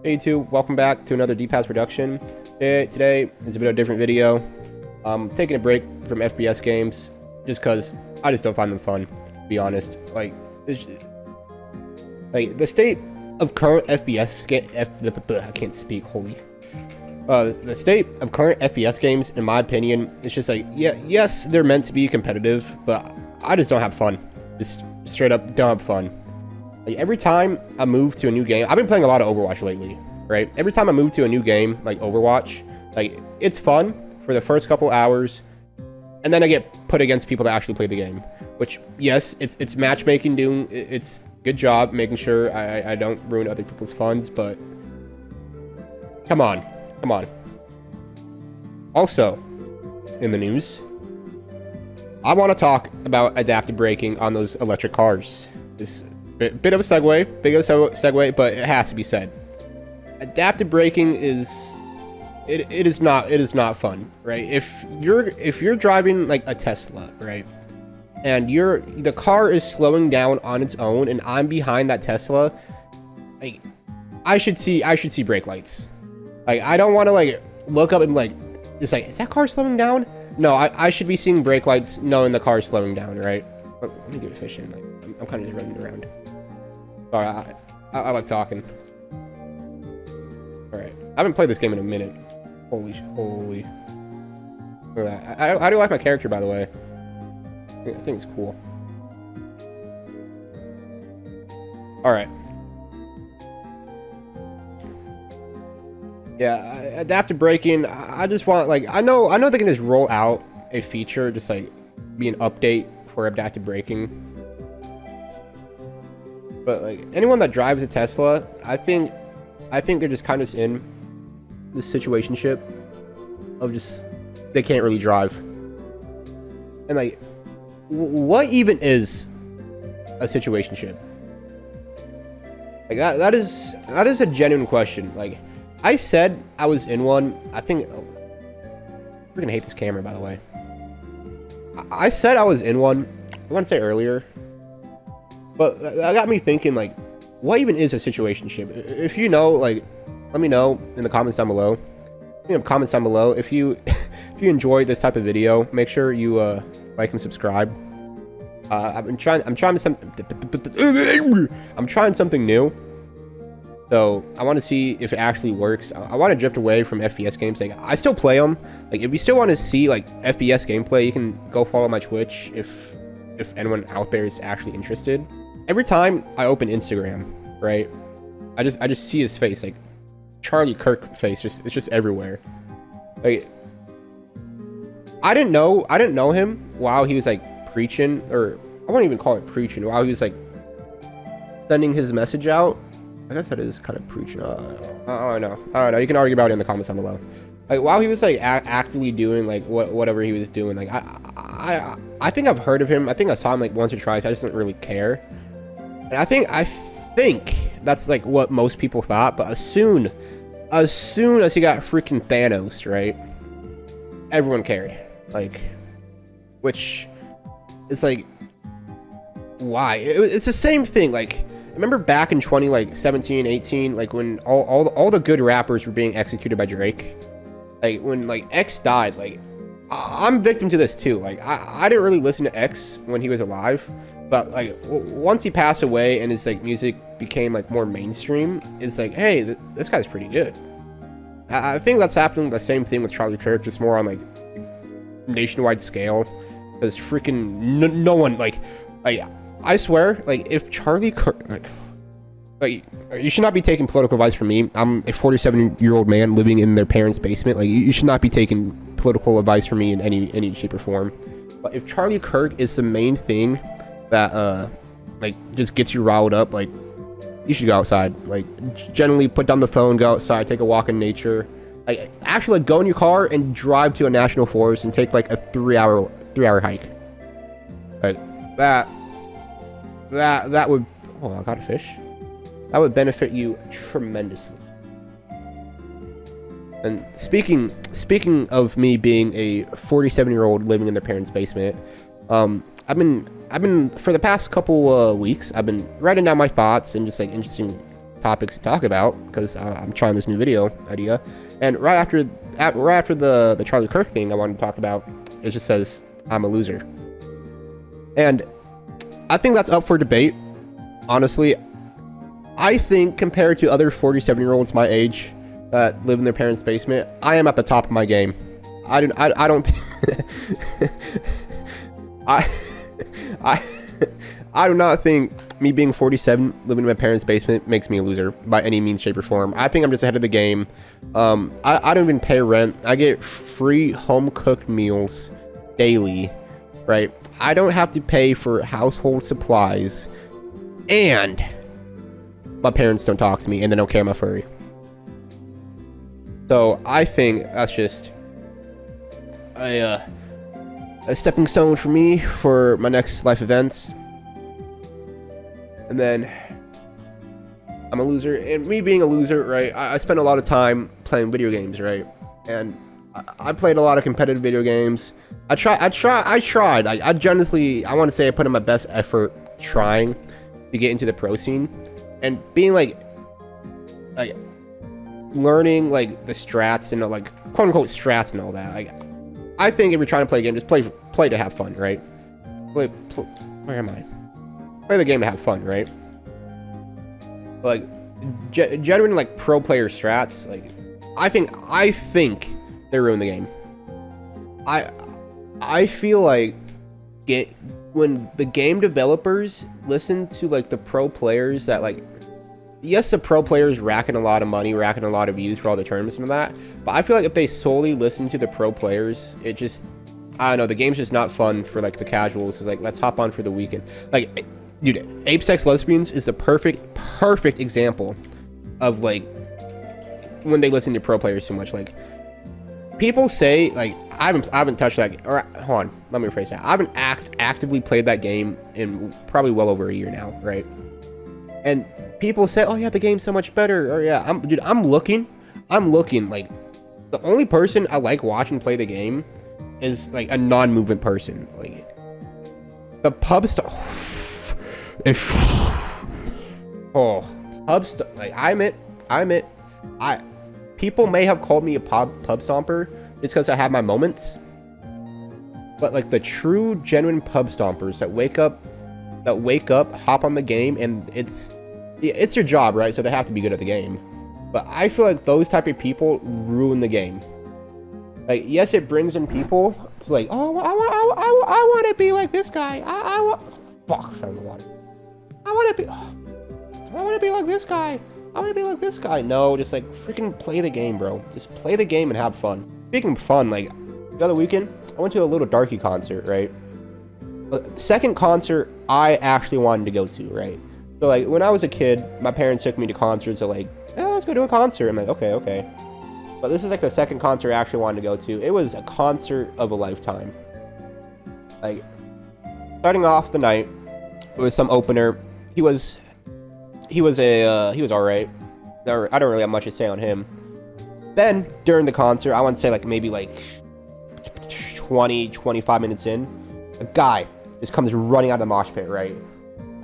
Hey YouTube, welcome back to another D-Pass production. Today is a bit of a different video. I'm taking a break from FPS games just because I just don't find them fun, to be honest. Like the state of current FPS I can't speak, holy. The state of current FPS games, in my opinion, it's just like, yes, they're meant to be competitive, but I just don't have fun. Just straight up don't have fun. Like, every time I move to a new game, I've been playing a lot of Overwatch lately, right? Every time I move to a new game, like Overwatch, like, it's fun for the first couple hours, and then I get put against people that actually play the game. Which, yes, it's matchmaking, it's good job making sure I don't ruin other people's funds, but come on. Also, in the news, I want to talk about adaptive braking on those electric cars. This bit of a segue, but it has to be said. Adaptive braking is not fun, right? If you're driving like a Tesla, right, and the car is slowing down on its own, and I'm behind that Tesla, like, I should see brake lights. Like, I don't want to like look up and like just like, is that car slowing down? No, I should be seeing brake lights knowing the car's slowing down, right? Let me get a fish in. Like, I'm kind of just running around. Sorry, I like talking. Alright. I haven't played this game in a minute. Holy. Look at that. I do like my character, by the way. I think it's cool. Alright. Yeah, adaptive braking, I just want, like, I know they can just roll out a feature, just like be an update for adaptive braking. But like, anyone that drives a Tesla, I think they're just kind of in this situationship of just, they can't really drive. And like, what even is a situationship? Like, that is a genuine question. Like, I said I was in one. I think, we're gonna hate this camera, by the way. I said I was in one, I want to say earlier, but that got me thinking, like, what even is a situationship? If you know, like, let me know in the comments down below. If you enjoy this type of video, make sure you like and subscribe. I'm trying something new, so I want to see if it actually works. I want to drift away from FPS games. Like, I still play them. Like, if you still want to see like FPS gameplay, you can go follow my Twitch if anyone out there is actually interested. Every time I open Instagram, right, I just see his face, like Charlie Kirk face, it's just everywhere. Like, I didn't know him while he was like preaching, or I won't even call it preaching, while he was like sending his message out. I guess that is kind of preaching. I don't know. You can argue about it in the comments down below. Like, while he was like actively doing like whatever he was doing, like I think I've heard of him. I think I saw him like once or twice. I just didn't really care. And I think that's like what most people thought. But as soon as he got freaking Thanos, right, everyone cared. Like, which it's like, why? It's the same thing. Like, remember back in 2017, 18, like when all the good rappers were being executed by Drake. Like, when like X died, like, I'm victim to this too. Like, I didn't really listen to X when he was alive, but like once he passed away and his like music became like more mainstream, it's like, hey, this guy's pretty good. I think that's happening the same thing with Charlie Kirk, just more on like nationwide scale. Because freaking no one, like I swear, like, if Charlie Kirk, like you should not be taking political advice from me. I'm a 47-year-old man living in their parents' basement. Like, you should not be taking political advice from me in any shape or form. But if Charlie Kirk is the main thing that like just gets you riled up, like, you should go outside. Like, generally put down the phone, go outside, take a walk in nature. Like, actually, like, go in your car and drive to a national forest and take like a 3-hour hike. Like, that would, oh, I got a fish. That would benefit you tremendously. And speaking of me being a 47-year-old living in their parents' basement, I've been for the past couple weeks, I've been writing down my thoughts and just like interesting topics to talk about because I'm trying this new video idea. And right after the Charlie Kirk thing I wanted to talk about, it just says I'm a loser. And I think that's up for debate. Honestly, I think compared to other 47-year-olds my age that live in their parents' basement, I am at the top of my game. I don't I do not think me being 47 living in my parents' basement makes me a loser by any means, shape, or form. I think I'm just ahead of the game. I don't even pay rent. I get free home cooked meals daily, right? I don't have to pay for household supplies, and my parents don't talk to me, and they don't care my furry. So I think that's just a stepping stone for me for my next life events. And then I'm a loser, and me being a loser, right? I spend a lot of time playing video games, right? And I played a lot of competitive video games. I tried. I generously, I want to say I put in my best effort trying to get into the pro scene, and being like learning like the strats and like quote unquote strats and all that. Like, I think if you're trying to play a game, just play to have fun, right? Where am I? Play the game to have fun, right? Like, genuine like pro player strats, like I think they ruin the game. I feel like when the game developers listen to like the pro players that like, yes, the pro players racking a lot of money, racking a lot of views for all the tournaments and that, but I feel like if they solely listen to the pro players, it just, I don't know, the game's just not fun for like the casuals. It's like, let's hop on for the weekend. Like, dude, Ape Sex Lesbians is the perfect example of like when they listen to pro players too much. Like, people say like I haven't touched that, or hold on, let me rephrase that. I haven't actively played that game in probably well over a year now, right? And people say, oh yeah, the game's so much better, or yeah, I'm looking like the only person I like watching play the game is like a non-movement person. Like the pub stuff. Like I admit, people may have called me a pub stomper just because I have my moments, but like the true genuine pub stompers that wake up, hop on the game, and it's your job, right? So they have to be good at the game. But I feel like those type of people ruin the game. Like, yes, it brings in people to like, oh, I want to be like this guy. I want to be like this guy. I want to be like this guy. No, just like freaking play the game, bro. Just play the game and have fun. Speaking of fun, like the other weekend, I went to a Little Darky concert, right? The second concert I actually wanted to go to, right? So like when I was a kid, my parents took me to concerts. They're like, yeah, let's go to a concert. I'm like, okay. But this is like the second concert I actually wanted to go to. It was a concert of a lifetime. Like, starting off the night, it was some opener. He was all right. I don't really have much to say on him. Then during the concert, I want to say like maybe like 25 minutes in, a guy just comes running out of the mosh pit, right?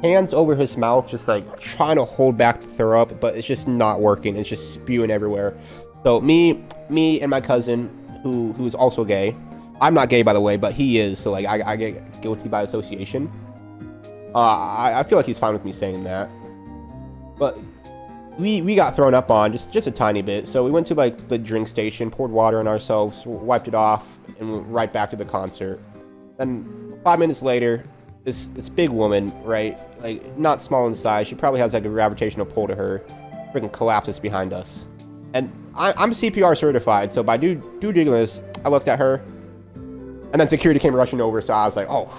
Hands over his mouth, just like trying to hold back the throw up, but it's just not working. It's just spewing everywhere. So me and my cousin, who's also gay. I'm not gay, by the way, but he is. So like I get guilty by association. I feel like he's fine with me saying that. But we got thrown up on just a tiny bit. So we went to like the drink station, poured water on ourselves, wiped it off, and went right back to the concert. Then 5 minutes later, this big woman, right, like not small in size, she probably has like a gravitational pull to her, freaking collapses behind us. And I'm CPR certified, so by due diligence, I looked at her, and then security came rushing over, so I was like, oh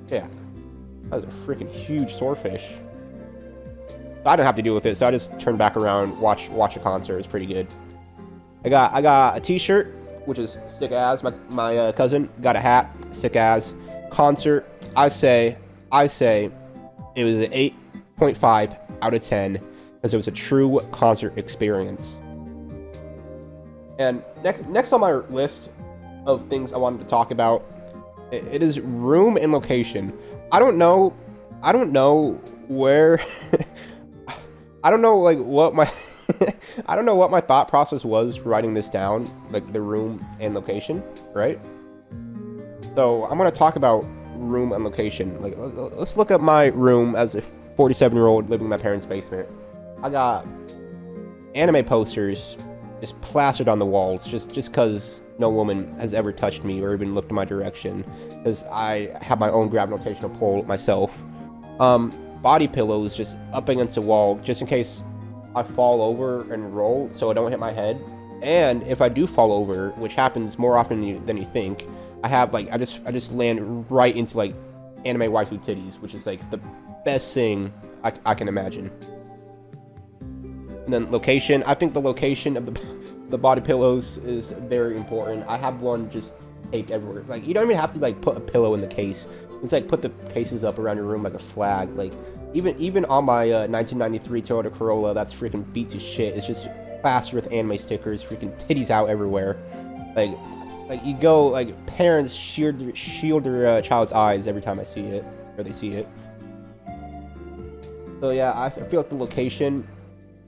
yeah, that was a freaking huge swordfish. I didn't have to deal with it, so I just turned back around, watch a concert. It was pretty good. I got a t-shirt, which is sick as. My cousin got a hat, sick as. Concert, I say it was an 8.5 out of 10 because it was a true concert experience. And next on my list of things I wanted to talk about, it is room and location. I don't know where I don't know like what my I don't know what my thought process was writing this down, like the room and location, right? So I'm gonna talk about room and location. Like, let's look at my room as a 47-year-old living in my parents' basement. I got anime posters just plastered on the walls, just because no woman has ever touched me or even looked in my direction, because I have my own gravitational pull myself. Body pillows just up against the wall, just in case I fall over and roll, so I don't hit my head. And if I do fall over, which happens more often than you think, I have like I just land right into like anime waifu titties, which is like the best thing I can imagine. And then location, I think the location of the body pillows is very important. I have one just taped everywhere. Like, you don't even have to like put a pillow in the case. It's like put the cases up around your room like a flag. Like even on my 1993 Toyota Corolla, that's freaking beat to shit. It's just plastered with anime stickers, freaking titties out everywhere. Like you go, like, parents shield their child's eyes every time I see it, or they see it. So yeah, I feel like the location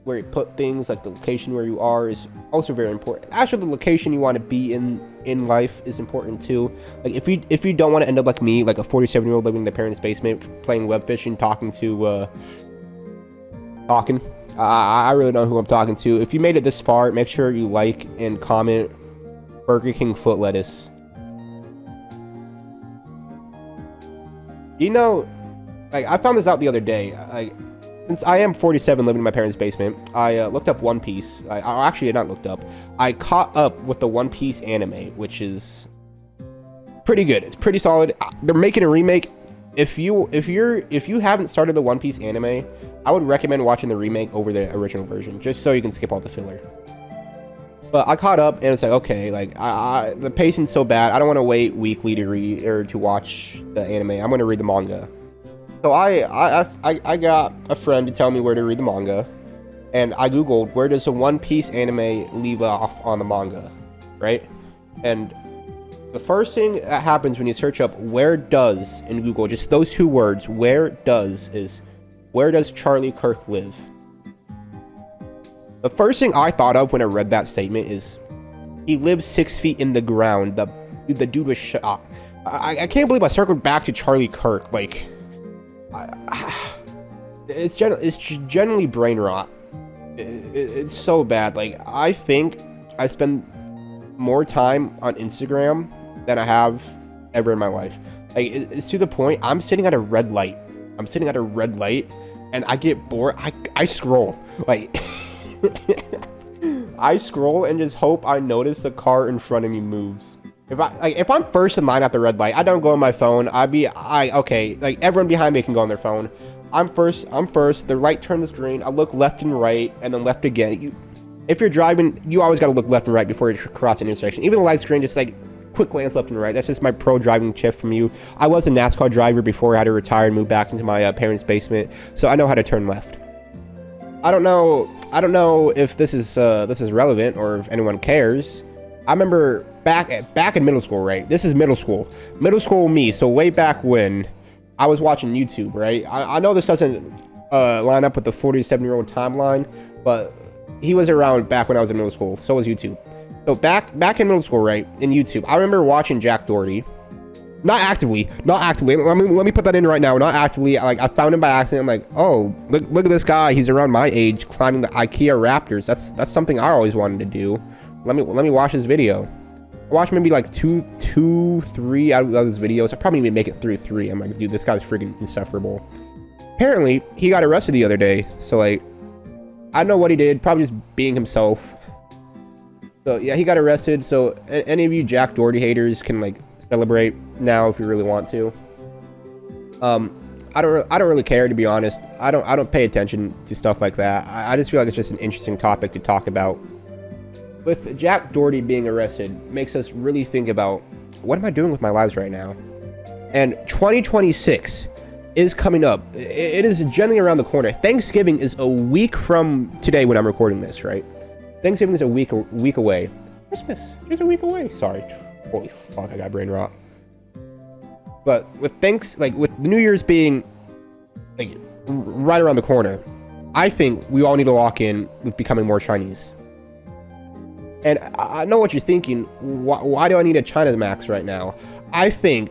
where you put things, like the location where you are, is also very important. Actually, the location you want to be in life is important too. Like if you don't want to end up like me, like a 47-year-old living in their parents' basement, playing web fishing, talking. I really don't know who I'm talking to. If you made it this far, make sure you like and comment Burger King foot lettuce. You know, like, I found this out the other day. Since I am 47 living in my parents' basement, I looked up One Piece. I actually not looked up. I caught up with the One Piece anime, which is pretty good. It's pretty solid. They're making a remake. If you haven't started the One Piece anime, I would recommend watching the remake over the original version, just so you can skip all the filler. But I caught up, and it's like, okay, like the pacing's so bad. I don't want to wait weekly to read or to watch the anime. I'm going to read the manga. So I got a friend to tell me where to read the manga, and I googled where does the One Piece anime leave off on the manga, right? And the first thing that happens when you search up "where does" in Google, just those two words, "where does," is where does Charlie Kirk live? The first thing I thought of when I read that statement is he lives 6 feet in the ground. The dude was shot. I can't believe I circled back to Charlie Kirk. Like, it's generally brain rot. It's so bad. Like, I think I spend more time on Instagram than I have ever in my life. Like, it's to the point I'm sitting at a red light. And I get bored. I scroll. Like, I scroll and just hope I notice the car in front of me moves. If I'm first in line at the red light, I don't go on my phone. Okay, like, everyone behind me can go on their phone. I'm first. The light turns green. I look left and right, and then left again. If you're driving, you always gotta look left and right before you cross an intersection. Even the light's green, just like quick glance left and right. That's just my pro driving tip from you. I was a NASCAR driver before I had to retire and move back into my parents' basement, so I know how to turn left. I don't know if this is relevant or if anyone cares. I remember back in middle school, right? This is middle school me. So way back when I was watching YouTube, right? I know this doesn't line up with the 47-year-old timeline, but he was around back when I was in middle school. So was YouTube. So back in middle school, right? In YouTube, I remember watching Jack Doherty. Not actively. Let me put that in right now. Not actively. Like, I found him by accident. I'm like, oh, look at this guy. He's around my age, climbing the IKEA Raptors. That's something I always wanted to do. Let me watch his video. I watched maybe like two, 3 out of his videos. I probably didn't even make it through 3. I'm like, dude, this guy's freaking insufferable. Apparently, he got arrested the other day. So, like, I don't know what he did. Probably just being himself. So yeah, he got arrested. So any of you Jack Doherty haters can, like, celebrate now if you really want to. I don't really care, to be honest. I don't pay attention to stuff like that. I just feel like it's just an interesting topic to talk about. With Jack Doherty being arrested, makes us really think about, what am I doing with my lives right now? And 2026 is coming up. It is generally around the corner. Thanksgiving is a week from today when I'm recording this, right? Thanksgiving is a week away. Christmas is a week away. Sorry. Holy fuck, I got brain rot. But with New Year's being, like, right around the corner, I think we all need to lock in with becoming more Chinese. And I know what you're thinking. Why do I need a China max right now? I think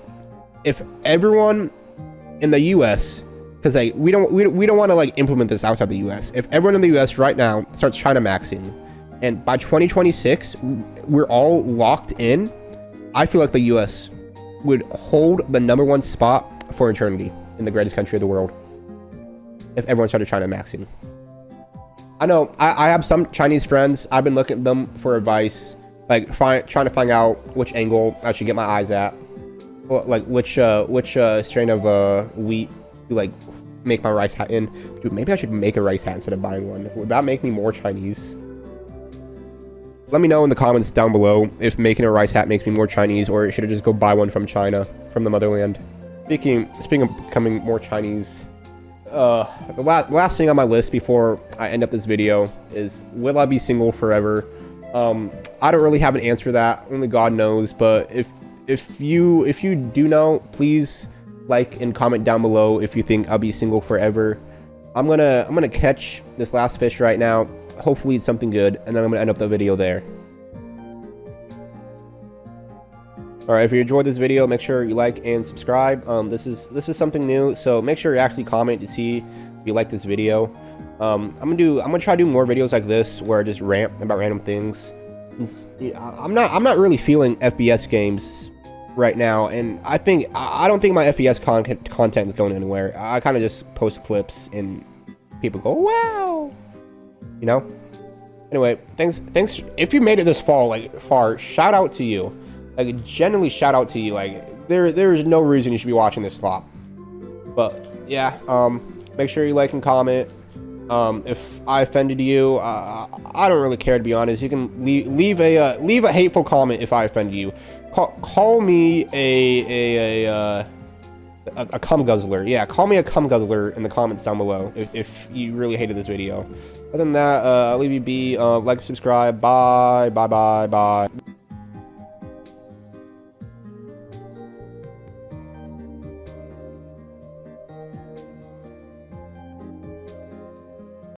if everyone in the U.S., because like we don't want to like implement this outside the U.S. If everyone in the U.S. right now starts China maxing, and by 2026 we're all locked in, I feel like the U.S. would hold the #1 spot for eternity in the greatest country of the world. If everyone started China maxing. I know I have some Chinese friends. I've been looking at them for advice, like trying to find out which angle I should get my eyes at, or like which strain of wheat to like make my rice hat in. Dude, maybe I should make a rice hat instead of buying one. Would that make me more Chinese? Let me know in the comments down below if making a rice hat makes me more Chinese, or should I just go buy one from China, from the motherland. Speaking of becoming more Chinese, the last thing on my list before I end up this video is, will I be single forever? I don't really have an answer to that. Only God knows. But if you do know, please like and comment down below if you think I'll be single forever. I'm gonna catch this last fish right now. Hopefully it's something good, and then I'm gonna end up the video there. All right, if you enjoyed this video, make sure you like and subscribe. This is something new, so make sure you actually comment to see if you like this video. I'm gonna try to do more videos like this where I just rant about random things. I'm not really feeling FPS games right now, and I don't think my FPS content is going anywhere. I kind of just post clips and people go, wow, you know. Anyway, thanks. If you made it this far, shout out to you. Like, genuinely shout out to you. Like, there is no reason you should be watching this slop. But yeah, make sure you like and comment. If I offended you, I don't really care, to be honest. You can leave a hateful comment if I offend you. Call me a cum guzzler. Yeah, call me a cum guzzler in the comments down below if you really hated this video. Other than that, I'll leave you be. Like, subscribe. Bye.